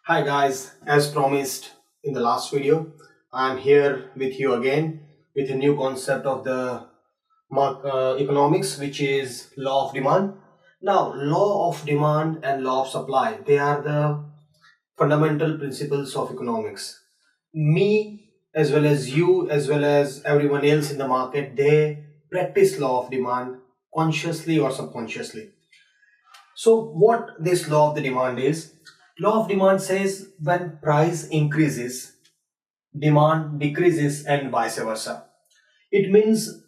Hi guys, as promised in the last video, I am here with you again with a new concept of the economics, which is law of demand. Now, law of demand and law of supply, they are the fundamental principles of economics. Me, as well as you, as well as everyone else in the market, they practice law of demand consciously or subconsciously. So what this law of the demand is? Law of demand says when price increases, demand decreases and vice versa. It means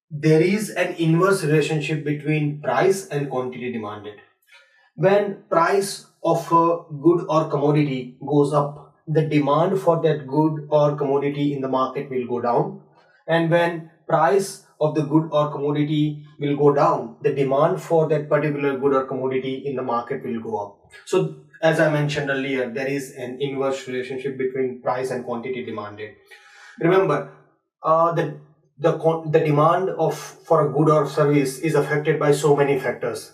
there is an inverse relationship between price and quantity demanded. When price of a good or commodity goes up, the demand for that good or commodity in the market will go down. And when price of the good or commodity will go down, the demand for that particular good or commodity in the market will go up. So as I mentioned earlier, there is an inverse relationship between price and quantity demanded. Remember, the demand of for a good or service is affected by so many factors.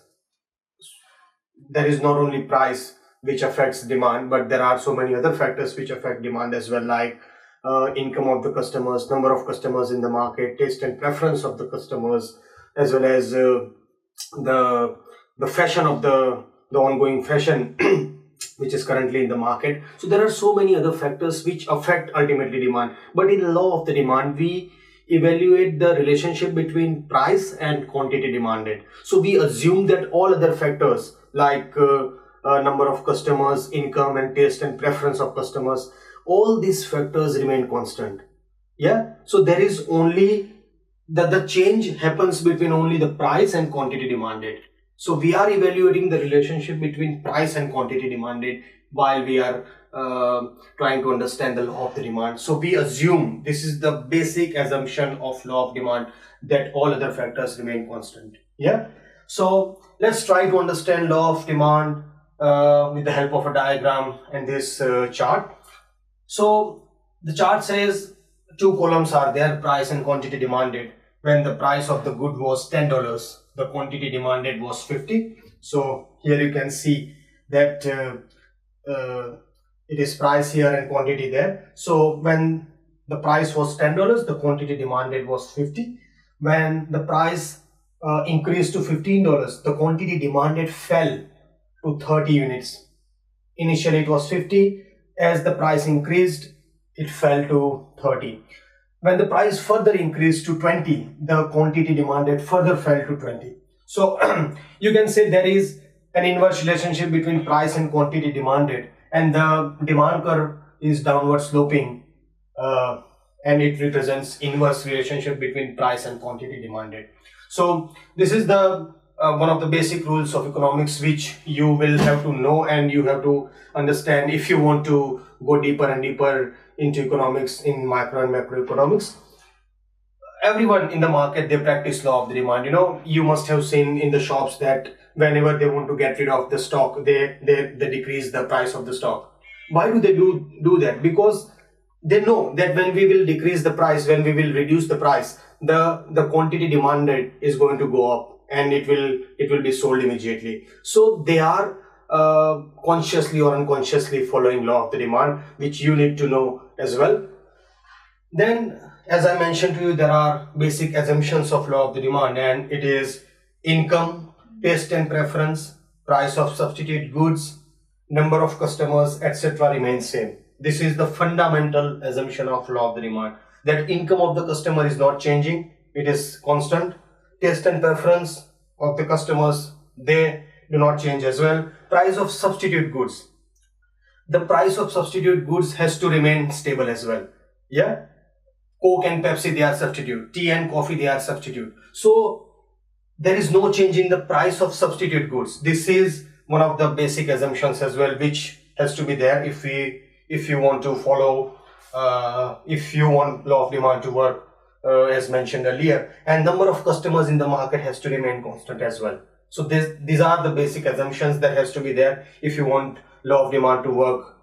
There is not only price which affects demand, but there are so many other factors which affect demand as well, like income of the customers, number of customers in the market, taste and preference of the customers, as well as the fashion of the ongoing fashion which is currently in the market. So there are so many other factors which affect ultimately demand, but in law of the demand we evaluate the relationship between price and quantity demanded. So we assume that all other factors like number of customers, income and taste and preference of customers, all these factors remain constant. Yeah, so there is only the change happens between only the price and quantity demanded. So we are evaluating the relationship between price and quantity demanded while we are trying to understand the law of the demand. So we assume, this is the basic assumption of law of demand, that all other factors remain constant. Yeah. So let's try to understand law of demand with the help of a diagram and this chart. So the chart says two columns are there, price and quantity demanded. When the price of the good was $10, the quantity demanded was 50. So here you can see that it is price here and quantity there. So when the price was $10, the quantity demanded was 50. When the price increased to $15, the quantity demanded fell to 30 units. Initially it was 50. As the price increased, it fell to 30. When the price further increased to 20, the quantity demanded further fell to 20. So you can say there is an inverse relationship between price and quantity demanded, and the demand curve is downward sloping, and it represents inverse relationship between price and quantity demanded. So this is the one of the basic rules of economics which you will have to know and you have to understand if you want to go deeper and deeper into economics in micro and macroeconomics. Everyone in the market, they practice law of the demand. You must have seen in the shops that whenever they want to get rid of the stock, they decrease the price of the stock. Why do they do that? Because they know that when we will decrease the price, when we will reduce the price, the quantity demanded is going to go up and it will be sold immediately. So they are consciously or unconsciously following law of the demand, which you need to know as well. Then, as I mentioned to you, there are basic assumptions of law of the demand, and it is income, taste and preference, price of substitute goods, number of customers, etc. remains same. This is the fundamental assumption of law of the demand, that income of the customer is not changing, it is constant. Taste and preference of the customers, they do not change as well. Price of substitute goods, the price of substitute goods has to remain stable as well. Yeah, Coke and Pepsi, they are substitute, tea and coffee, they are substitute. So there is no change in the price of substitute goods. This is one of the basic assumptions as well, which has to be there if you want to follow if you want law of demand to work as mentioned earlier. And number of customers in the market has to remain constant as well. So these are the basic assumptions that has to be there if you want law of demand to work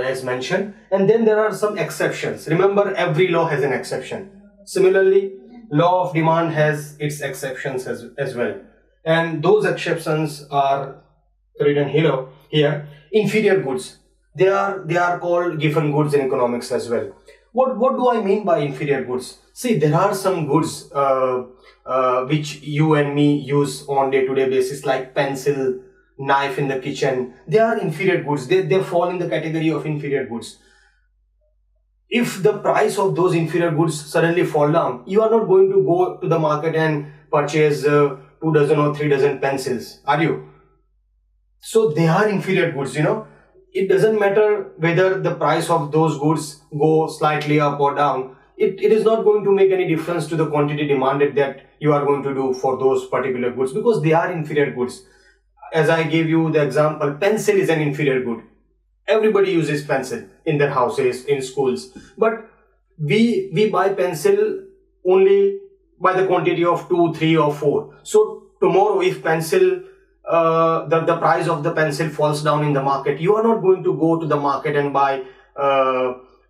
as mentioned. And then there are some exceptions. Remember, every law has an exception. Similarly, law of demand has its exceptions as well, and those exceptions are written here. Inferior goods, They are called given goods in economics as well. What do I mean by inferior goods? See, there are some goods which you and me use on day-to-day basis, like pencil, knife in the kitchen. They are inferior goods. They fall in the category of inferior goods. If the price of those inferior goods suddenly fall down, you are not going to go to the market and purchase 2 dozen or 3 dozen pencils, are you? So they are inferior goods, It doesn't matter whether the price of those goods go slightly up or down. It is not going to make any difference to the quantity demanded that you are going to do for those particular goods, because they are inferior goods. As I gave you the example, pencil is an inferior good. Everybody uses pencil in their houses, in schools, but we buy pencil only by the quantity of 2, 3 or 4. So tomorrow, if pencil the price of the pencil falls down in the market, you are not going to go to the market and buy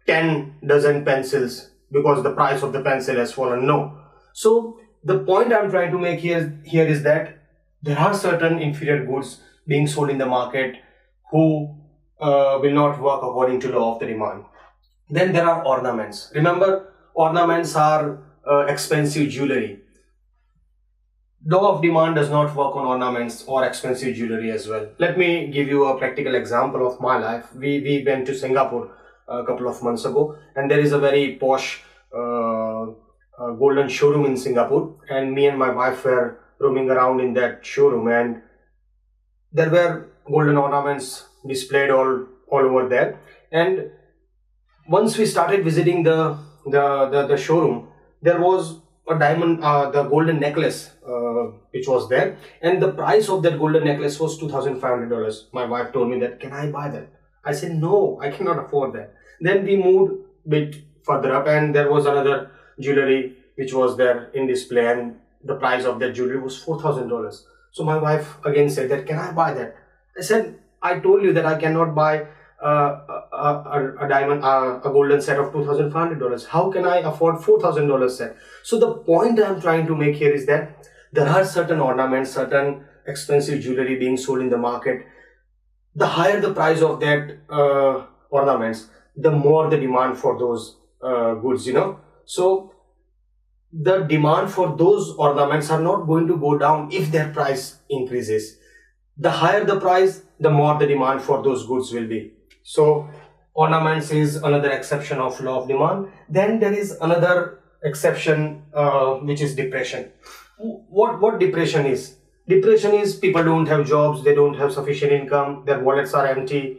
10 dozen pencils because the price of the pencil has fallen. No. So the point I'm trying to make here is that there are certain inferior goods being sold in the market who will not work according to law of the demand. Then there are ornaments. Remember, ornaments are expensive jewelry. Law of demand does not work on ornaments or expensive jewelry as well. Let me give you a practical example of my life. We went to Singapore a couple of months ago, and there is a very posh golden showroom in Singapore, and me and my wife were roaming around in that showroom, and there were golden ornaments displayed all over there. And once we started visiting the showroom, there was a diamond, the golden necklace which was there, and the price of that golden necklace was $2,500. My wife told me that, can I buy that? I said, no, I cannot afford that. Then we moved a bit further up, and there was another jewelry which was there in display, and the price of that jewelry was $4,000. So my wife again said that, can I buy that? I said, I told you that I cannot buy a diamond, a golden set of $2,500. How can I afford $4,000 set? So the point I'm trying to make here is that there are certain ornaments, certain expensive jewelry being sold in the market. The higher the price of that ornaments, the more the demand for those goods, So the demand for those ornaments are not going to go down if their price increases. The higher the price, the more the demand for those goods will be. So ornaments is another exception of law of demand. Then there is another exception which is depression. What depression is? Depression is people don't have jobs, they don't have sufficient income, their wallets are empty.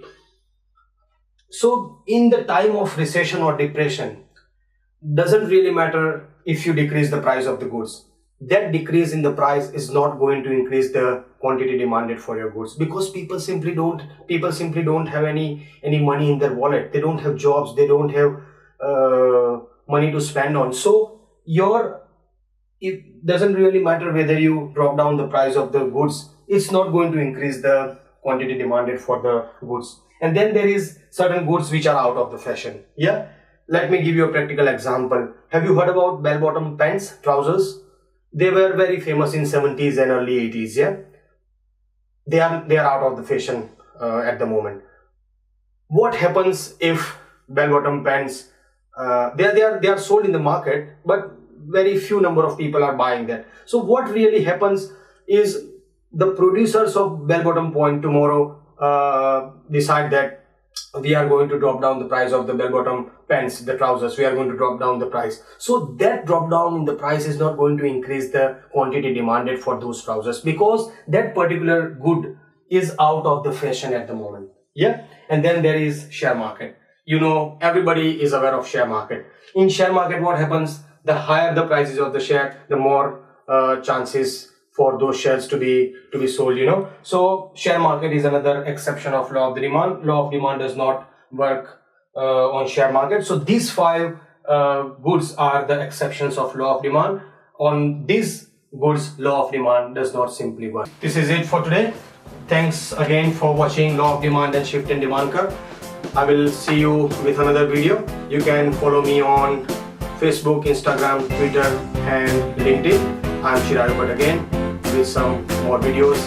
So in the time of recession or depression, doesn't really matter if you decrease the price of the goods. That decrease in the price is not going to increase the quantity demanded for your goods, because people simply don't have any money in their wallet. They don't have jobs, they don't have money to spend on. So it doesn't really matter whether you drop down the price of the goods, it's not going to increase the quantity demanded for the goods. And then there is certain goods which are out of the fashion. Yeah, let me give you a practical example. Have you heard about bell-bottom pants, trousers? They were very famous in 70s and early 80s. Yeah, they are out of the fashion at the moment. What happens if bell-bottom pants they are sold in the market, but very few number of people are buying that? So what really happens is the producers of bell-bottom point tomorrow decide that we are going to drop down the price of the bell-bottom pants, the trousers. We are going to drop down the price. So that drop down in the price is not going to increase the quantity demanded for those trousers, because that particular good is out of the fashion at the moment. Yeah. And then there is share market. Everybody is aware of share market. In share market, what happens? The higher the prices of the share, the more chances for those shares to be sold. So share market is another exception of law of the demand. Law of demand does not work on share market. So these 5 goods are the exceptions of law of demand. On these goods, law of demand does not simply work. This is it for today. Thanks again for watching Law of Demand and Shift in Demand Curve. I will see you with another video. You can follow me on Facebook, Instagram, Twitter and LinkedIn. I am Chirag Bhatt again with some more videos.